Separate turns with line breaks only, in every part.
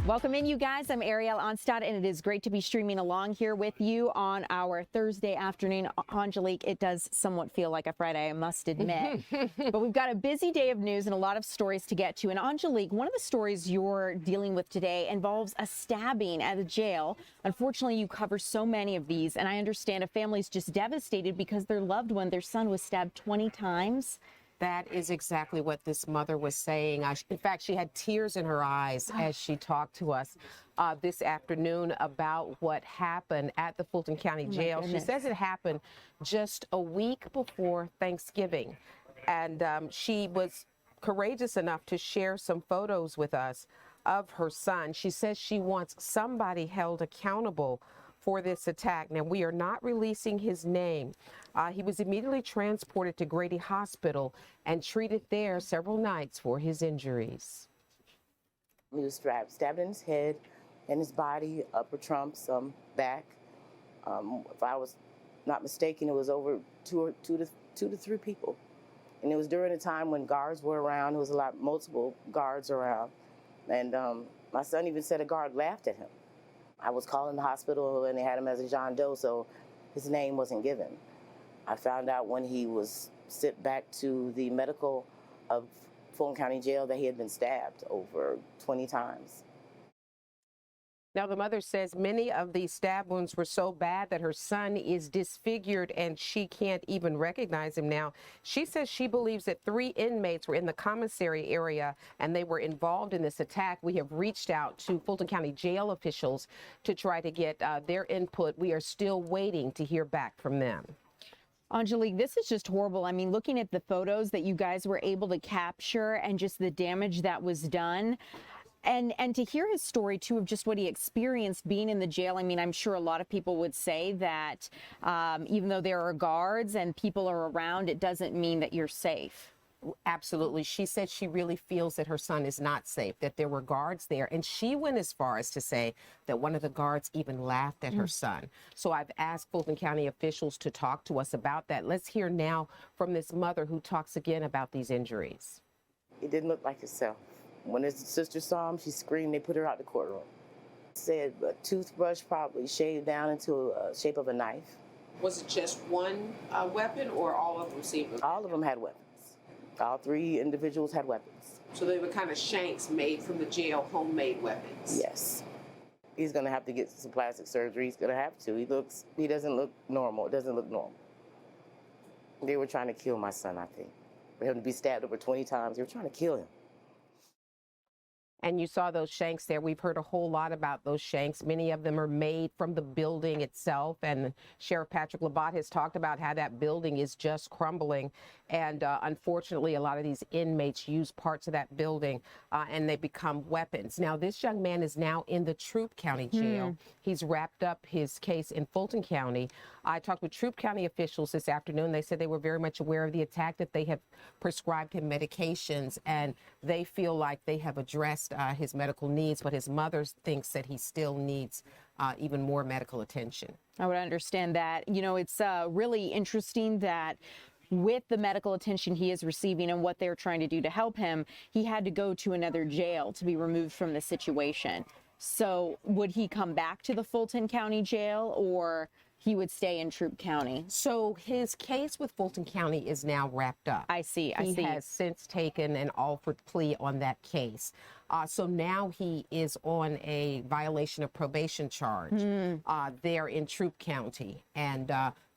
Welcome in, you guys. I'm Ariyl Onstott, and it is great to be streaming along here with you on our Thursday afternoon. Aungelique, it does somewhat feel like a Friday, I must admit. But we've got a busy day of news and a lot of stories to get to. And Aungelique, one of the stories you're dealing with today involves a stabbing at a jail. Unfortunately, you cover so many of these, and I understand a family's just devastated because their loved one, their son, was stabbed 20 times.
That is exactly what this mother was saying. In fact, she had tears in her eyes as she talked to us this afternoon about what happened at the Fulton County Jail. She says it happened just a week before Thanksgiving. And she was courageous enough to share some photos with us of her son. She says she wants somebody held accountable for this attack. Now, we are not releasing his name. He was immediately transported to Grady Hospital and treated there several nights for his injuries.
He was stabbed in his head, in his body, upper trunk, some back. If I was not mistaken, it was over two to three people. And it was during a time when guards were around. There was multiple guards around. And my son even said a guard laughed at him. I was calling the hospital and they had him as a John Doe, so his name wasn't given. I found out when he was sent back to the medical of Fulton County Jail that he had been stabbed over 20 times.
Now, the mother says many of these stab wounds were so bad that her son is disfigured and she can't even recognize him now. She says she believes that 3 inmates were in the commissary area and they were involved in this attack. We have reached out to Fulton County Jail officials to try to get their input. We are still waiting to hear back from them.
Aungelique, this is just horrible. I mean, looking at the photos that you guys were able to capture and just the damage that was done. And to hear his story, too, of just what he experienced being in the jail. I mean, I'm sure a lot of people would say that even though there are guards and people are around, it doesn't mean that you're safe.
Absolutely. She said she really feels that her son is not safe, that there were guards there. And she went as far as to say that one of the guards even laughed at her son. So I've asked Fulton County officials to talk to us about that. Let's hear now from this mother who talks again about these injuries.
It didn't look like himself. When his sister saw him, she screamed. They put her out the courtroom. Said a toothbrush probably shaved down into a shape of a knife.
Was it just one weapon or all of them seemed?
All of them had weapons. All 3 individuals had weapons.
So they were kind of shanks made from the jail, homemade weapons?
Yes. He's going to have to get some plastic surgery. He's going to have to. He doesn't look normal. It doesn't look normal. They were trying to kill my son, I think. For him to be stabbed over 20 times, they were trying to kill him.
And you saw those shanks there. We've heard a whole lot about those shanks. Many of them are made from the building itself. And Sheriff Patrick Labatt has talked about how that building is just crumbling. And unfortunately, a lot of these inmates use parts of that building and they become weapons. Now, this young man is now in the Troup County Jail. He's wrapped up his case in Fulton County. I talked with Troup County officials this afternoon. They said they were very much aware of the attack, that they have prescribed him medications, and they feel like they have addressed his medical needs, but his mother thinks that he still needs even more medical attention.
I would understand that. You know, it's really interesting that with the medical attention he is receiving and what they're trying to do to help him, he had to go to another jail to be removed from the situation. So would he come back to the Fulton County Jail, or he would stay in Troup County?
So his case with Fulton County is now wrapped up.
I see.
He has since taken an offered plea on that case. So now he is on a violation of probation charge there in Troup County. And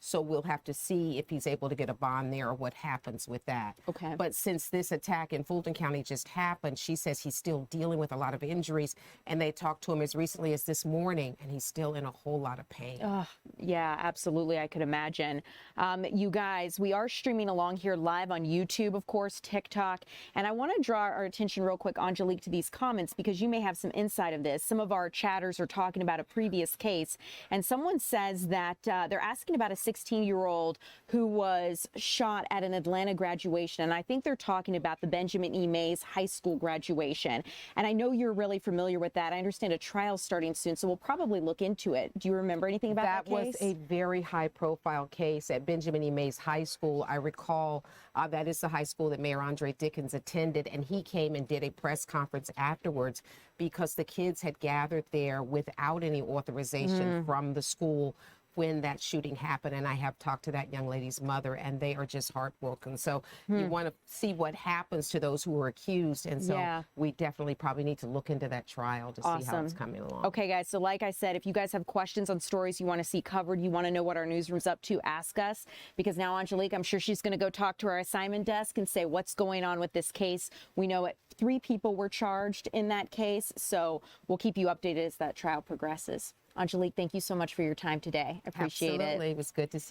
so we'll have to see if he's able to get a bond there or what happens with that.
Okay.
But since this attack in Fulton County just happened, she says he's still dealing with a lot of injuries. And they talked to him as recently as this morning, and he's still in a whole lot of pain.
Yeah, absolutely. I could imagine. You guys, we are streaming along here live on YouTube, of course, TikTok. And I want to draw our attention real quick, Aungelique, to these comments, because you may have some insight of this. Some of our chatters are talking about a previous case, and someone says that they're asking about a 16-year-old who was shot at an Atlanta graduation. And I think they're talking about the Benjamin E. Mays high school graduation. And I know you're really familiar with that. I understand a trial starting soon, so we'll probably look into it. Do you remember anything about that case?
That was a very high-profile case at Benjamin E. Mays High School. I recall that is the high school that Mayor Andre Dickens attended, and he came and did a press conference afterwards because the kids had gathered there without any authorization from the school when that shooting happened. And I have talked to that young lady's mother, and they are just heartbroken. So you want to see what happens to those who are accused. And so we definitely probably need to look into that trial to see how it's coming along.
Okay, guys. So like I said, if you guys have questions on stories you want to see covered, you want to know what our newsroom's up to, ask us. Because now Aungelique, I'm sure she's going to go talk to our assignment desk and say what's going on with this case. We know 3 people were charged in that case. So we'll keep you updated as that trial progresses. Aungelique, thank you so much for your time today. I appreciate it.
Absolutely. It was good to see you.